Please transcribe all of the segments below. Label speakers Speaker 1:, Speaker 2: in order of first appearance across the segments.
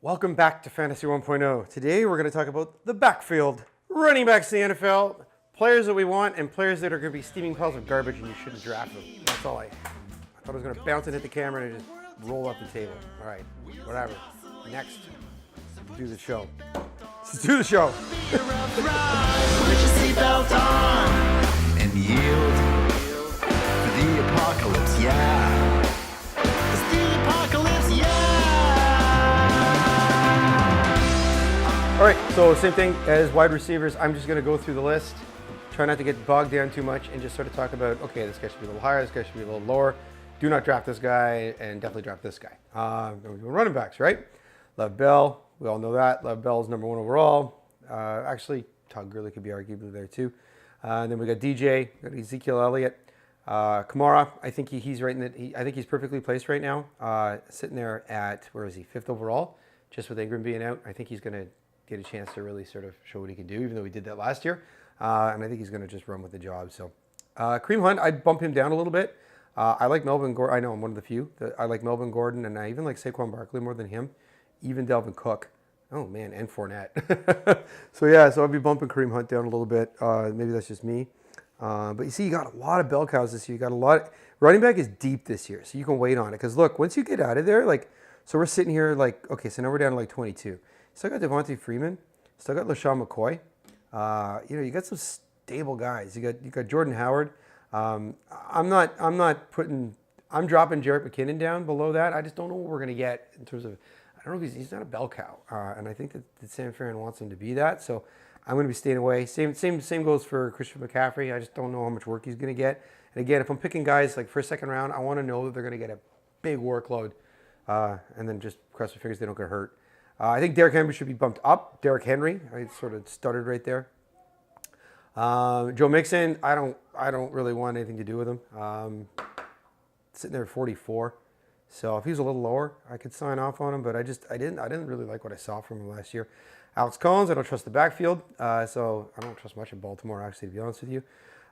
Speaker 1: Welcome back to Fantasy 1.0. Today we're going to talk about the backfield, running backs in the NFL, players that we want, and players that are going to be steaming piles of garbage and you shouldn't draft them. That's all I thought I was going to bounce and hit the camera and just roll up the table. All right, whatever. Next, do the show. Let's do the show.
Speaker 2: Put your seatbelt on and yield for the apocalypse, yeah. It's the apocalypse, yeah.
Speaker 1: All right, so same thing as wide receivers. I'm just going to go through the list, try not to get bogged down too much, and just sort of talk about, okay, this guy should be a little higher, this guy should be a little lower. Do not draft this guy, and definitely draft this guy. Running backs, right? Lev Bell, we all know that. Lev Bell is number 1 overall. Actually, Todd Gurley could be arguably there too. And then we got DJ, got Ezekiel Elliott, Kamara. I think he's right in the. I think he's perfectly placed right now, sitting there at where is he? 5th overall, just with Ingram being out. I think he's going to get a chance to really sort of show what he can do, even though he did that last year. And I think he's going to just run with the job. So, Kareem Hunt, I'd bump him down a little bit. I like Melvin Gordon. I know I'm one of the few. I like Melvin Gordon, and I even like Saquon Barkley more than him. Even Delvin Cook. Oh man, and Fournette. So I'd be bumping Kareem Hunt down a little bit. Maybe that's just me. But you see, you got a lot of bell cows this year. You got a lot. Running back is deep this year, so you can wait on it. Because look, once you get out of there, so we're sitting here okay, so now we're down to 22. Still got Devontae Freeman. Still got LeSean McCoy. You got some stable guys. You got Jordan Howard. I'm dropping Jerick McKinnon down below that. I just don't know what we're gonna get in terms of. I don't know if he's not a bell cow, and I think that San Fran wants him to be that. So I'm going to be staying away. Same goes for Christian McCaffrey. I just don't know how much work he's going to get. And again, if I'm picking guys like for a second round, I want to know that they're going to get a big workload, and then just cross my fingers they don't get hurt. I think Derrick Henry should be bumped up. Derrick Henry, I sort of stuttered right there. Joe Mixon, I don't really want anything to do with him. Sitting there at 44. So if he was a little lower, I could sign off on him, but I didn't really like what I saw from him last year. Alex Collins, I don't trust the backfield, so I don't trust much in Baltimore, actually, to be honest with you.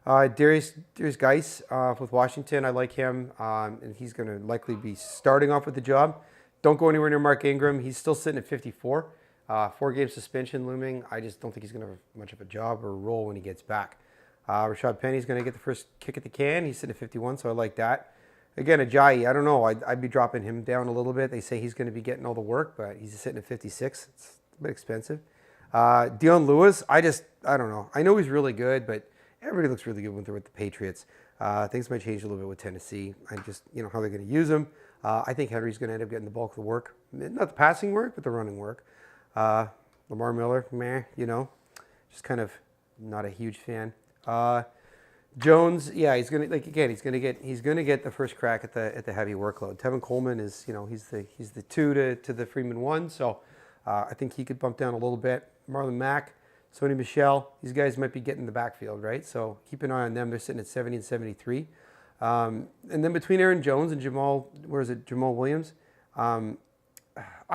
Speaker 1: Darius Geis with Washington, I like him, and he's going to likely be starting off with the job. Don't go anywhere near Mark Ingram. He's still sitting at 54. 4-game suspension looming. I just don't think he's going to have much of a job or a role when he gets back. Rashad Penny's going to get the first kick at the can. He's sitting at 51, so I like that. Again, Ajayi, I don't know. I'd be dropping him down a little bit. They say he's going to be getting all the work, but he's sitting at 56. It's a bit expensive. Dion Lewis, I don't know. I know he's really good, but everybody looks really good when they're with the Patriots. Things might change a little bit with Tennessee. How they're going to use him. I think Henry's going to end up getting the bulk of the work. Not the passing work, but the running work. Lamar Miller, just kind of not a huge fan. Jones, yeah, he's gonna get the first crack at the heavy workload. Tevin Coleman is, he's the 2 to the Freeman 1, so I think he could bump down a little bit. Marlon Mack, Sony Michel, these guys might be getting the backfield, right? So keep an eye on them. They're sitting at 70 and 73. And then between Aaron Jones and Jamal Williams, I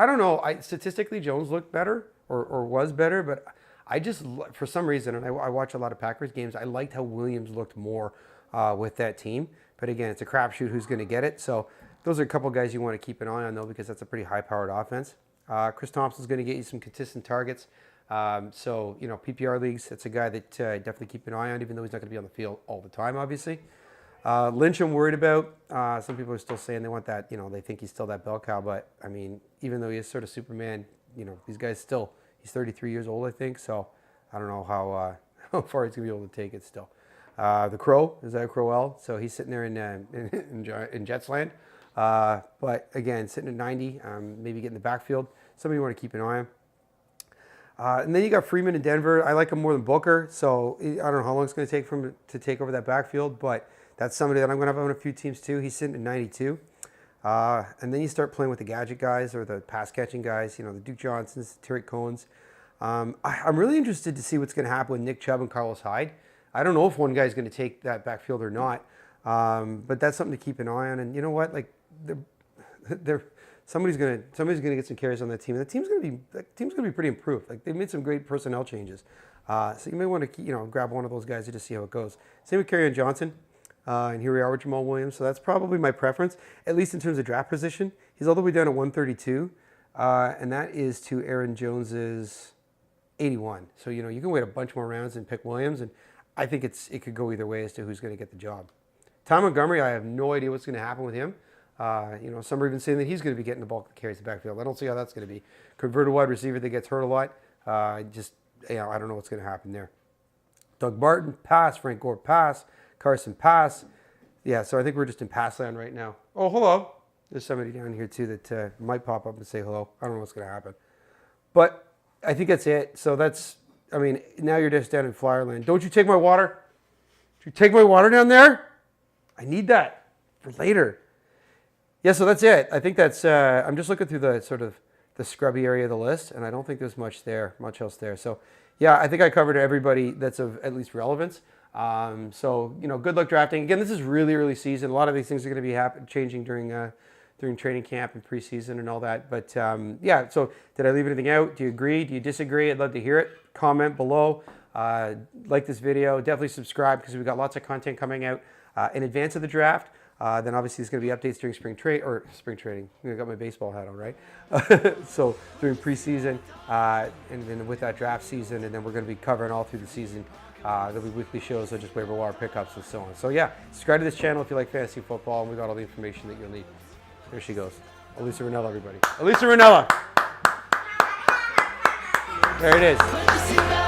Speaker 1: don't know. Statistically, Jones looked better or was better, but I just, for some reason, and I watch a lot of Packers games, I liked how Williams looked more with that team. But again, it's a crapshoot who's going to get it. So those are a couple guys you want to keep an eye on, though, because that's a pretty high-powered offense. Chris Thompson's going to get you some consistent targets. PPR leagues, that's a guy that definitely keep an eye on, even though he's not going to be on the field all the time, obviously. Lynch, I'm worried about. Some people are still saying they want that, they think he's still that bell cow. But, I mean, even though he is sort of Superman, these guys still... He's 33 years old, I think, so I don't know how far he's going to be able to take it still. The Crow, is that Crowell? So he's sitting there in Jets land. But again, sitting at 90, maybe getting the backfield. Somebody you want to keep an eye on. And then you got Freeman in Denver. I like him more than Booker, so I don't know how long it's going to take for him to take over that backfield, but that's somebody that I'm going to have on a few teams too. He's sitting at 92. And then you start playing with the gadget guys or the pass-catching guys, the Duke Johnsons, Tariq Cohens. I'm really interested to see what's going to happen with Nick Chubb and Carlos Hyde. I don't know if one guy's going to take that backfield or not, but that's something to keep an eye on. And you know what? Somebody's going to get some carries on that team. And the team's going to be pretty improved. They've made some great personnel changes. So you may want to grab one of those guys to just see how it goes. Same with Kerryon Johnson. And here we are with Jamal Williams. So that's probably my preference, at least in terms of draft position. He's all the way down at 132. and that is to Aaron Jones's 81. So, you know, you can wait a bunch more rounds and pick Williams, and I think it could go either way as to who's going to get the job. Ty Montgomery, I have no idea what's going to happen with him. You know, some are even saying that he's going to be getting the bulk of carries in the backfield. I don't see how that's going to be. Converted wide receiver that gets hurt a lot. I don't know what's going to happen there. Doug Martin, pass. Frank Gore, pass. Carson, pass. Yeah, so I think we're just in pass land right now. Oh, hello. There's somebody down here, too, that might pop up and say hello. I don't know what's going to happen. But I think that's it. So now you're just down in flyer land. Don't you take my water? Did you take my water down there? I need that for later. Yeah, so that's it. I think that's, I'm just looking through the sort of the scrubby area of the list, and I don't think there's much else there. So, yeah, I think I covered everybody that's of at least relevance. So, you know, good luck drafting. Again, this is really early season. A lot of these things are going to be changing during training camp and preseason and all that. But, yeah, so did I leave anything out? Do you agree? Do you disagree? I'd love to hear it. Comment below. Like this video. Definitely subscribe because we've got lots of content coming out in advance of the draft. Then obviously there's going to be updates during spring training. I got my baseball hat on, right? So during preseason, and then with that draft season, and then we're going to be covering all through the season. There'll be weekly shows, so just waiver wire pickups and so on. So yeah, subscribe to this channel if you like fantasy football, and we got all the information that you'll need. There she goes. Elisa Ranella, everybody. Elisa Ranella. There it is.